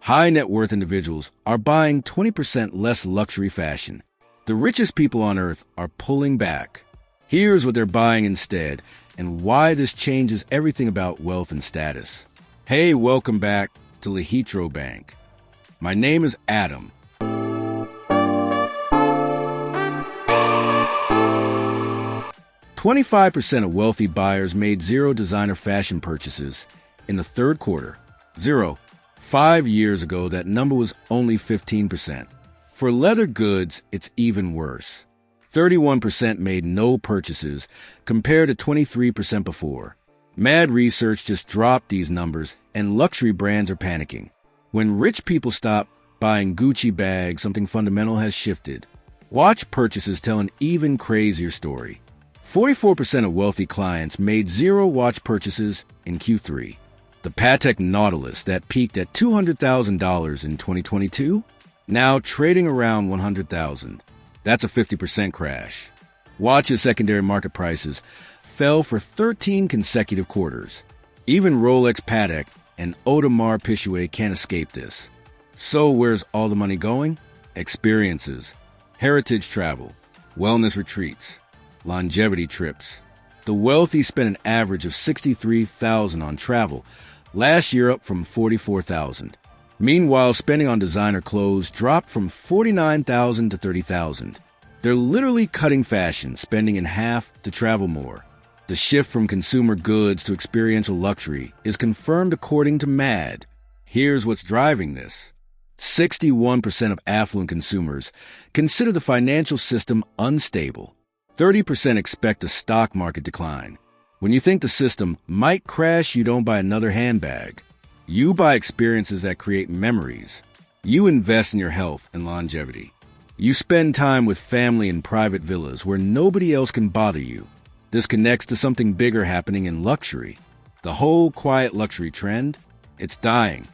High net worth individuals are buying 20% less luxury fashion. The richest people on earth are pulling back. Here's what they're buying instead, and why this changes everything about wealth and status. Hey, welcome back to lIHITRO Bank. My name is Adam. "25% of wealthy buyers made zero designer fashion purchases in the third quarter. Zero. 5 years ago, that number was only 15%. For leather goods, it's even worse. 31% made no purchases, compared to 23% before. Mad Research just dropped these numbers, and luxury brands are panicking. When rich people stop buying Gucci bags, something fundamental has shifted. Watch purchases tell an even crazier story. 44% of wealthy clients made zero watch purchases in Q3. The Patek Nautilus that peaked at $200,000 in 2022, now trading around $100,000. That's a 50% crash. Watch's secondary market prices fell for 13 consecutive quarters. Even Rolex Patek and Audemars Piguet can't escape this. So where's all the money going? Experiences, heritage travel, wellness retreats, longevity trips. The wealthy spend an average of $63,000 on travel, last year up from $44,000. Meanwhile, spending on designer clothes dropped from $49,000 to $30,000. They're literally cutting fashion, spending in half to travel more. The shift from consumer goods to experiential luxury is confirmed according to MAD. Here's what's driving this. 61% of affluent consumers consider the financial system unstable. 30% expect a stock market decline. When you think the system might crash, you don't buy another handbag. You buy experiences that create memories. You invest in your health and longevity. You spend time with family in private villas where nobody else can bother you. This connects to something bigger happening in luxury. The whole quiet luxury trend, it's dying.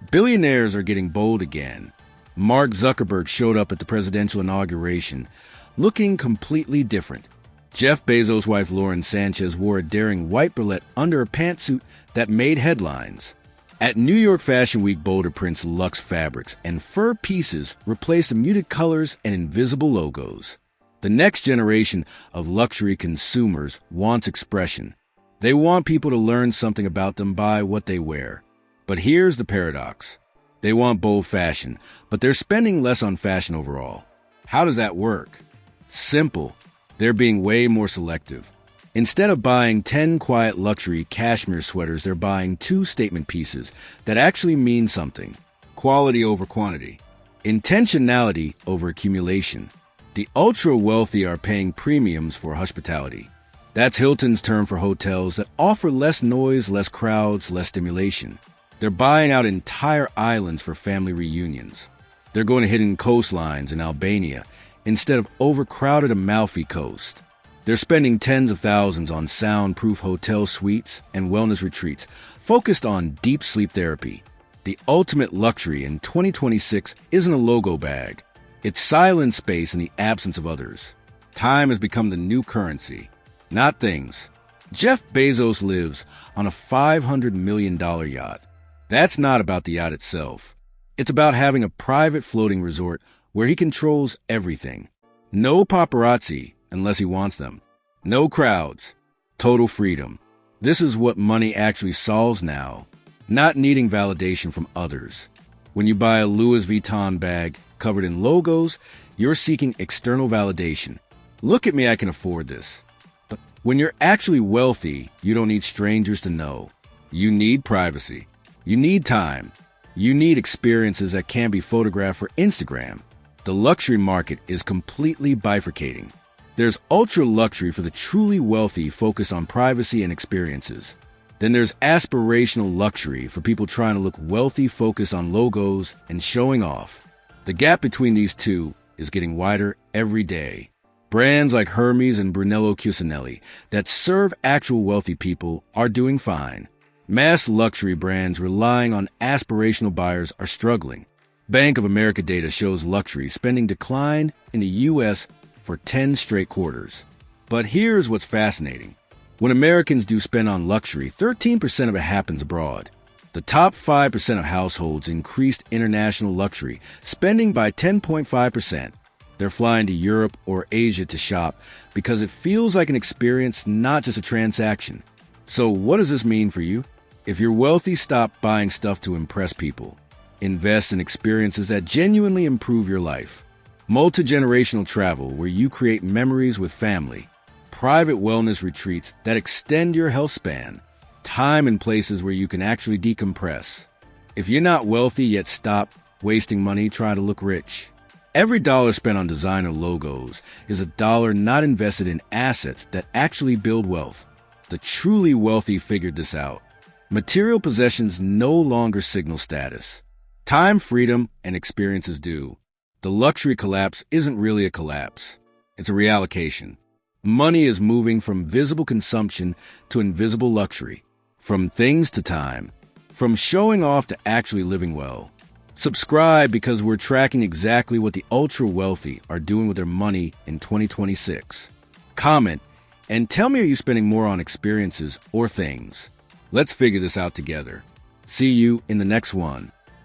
Billionaires are getting bold again. Mark Zuckerberg showed up at the presidential inauguration, looking completely different. Jeff Bezos' wife Lauren Sanchez wore a daring white bralette under a pantsuit that made headlines. At New York Fashion Week, bolder prints, luxe fabrics, and fur pieces replaced the muted colors and invisible logos. The next generation of luxury consumers wants expression. They want people to learn something about them by what they wear. But here's the paradox. They want bold fashion, but they're spending less on fashion overall. How does that work? Simple. They're being way more selective. Instead of buying 10 quiet luxury cashmere sweaters, they're buying 2 statement pieces that actually mean something. Quality over quantity. Intentionality over accumulation. The ultra-wealthy are paying premiums for hospitality. That's Hilton's term for hotels that offer less noise, less crowds, less stimulation. They're buying out entire islands for family reunions. They're going to hidden coastlines in Albania instead of overcrowded Amalfi Coast. They're spending tens of thousands on soundproof hotel suites and wellness retreats focused on deep sleep therapy. The ultimate luxury in 2026 isn't a logo bag. It's silent space in the absence of others. Time has become the new currency, not things. Jeff Bezos lives on a $500 million yacht. That's not about the yacht itself. It's about having a private floating resort where he controls everything. No paparazzi unless he wants them. No crowds. Total freedom. This is what money actually solves now, not needing validation from others. When you buy a Louis Vuitton bag covered in logos, you're seeking external validation. Look at me, I can afford this. But when you're actually wealthy, you don't need strangers to know. You need privacy. You need time. You need experiences that can't be photographed for Instagram. The luxury market is completely bifurcating. There's ultra-luxury for the truly wealthy focused on privacy and experiences. Then there's aspirational luxury for people trying to look wealthy focused on logos and showing off. The gap between these two is getting wider every day. Brands like Hermes and Brunello Cucinelli that serve actual wealthy people are doing fine. Mass luxury brands relying on aspirational buyers are struggling. Bank of America data shows luxury spending declined in the U.S. for 10 straight quarters. But here's what's fascinating. When Americans do spend on luxury, 13% of it happens abroad. The top 5% of households increased international luxury spending by 10.5%. They're flying to Europe or Asia to shop because it feels like an experience, not just a transaction. So what does this mean for you? If you're wealthy, stop buying stuff to impress people. Invest in experiences that genuinely improve your life. Multi-generational travel where you create memories with family. Private wellness retreats that extend your health span. Time and places where you can actually decompress. If you're not wealthy yet stop wasting money trying to look rich. Every dollar spent on designer logos is a dollar not invested in assets that actually build wealth. The truly wealthy figured this out. Material possessions no longer signal status. Time, freedom, and experiences do. The luxury collapse isn't really a collapse. It's a reallocation. Money is moving from visible consumption to invisible luxury, from things to time, from showing off to actually living well. Subscribe because we're tracking exactly what the ultra-wealthy are doing with their money in 2026. Comment and tell me, are you spending more on experiences or things? Let's figure this out together. See you in the next one.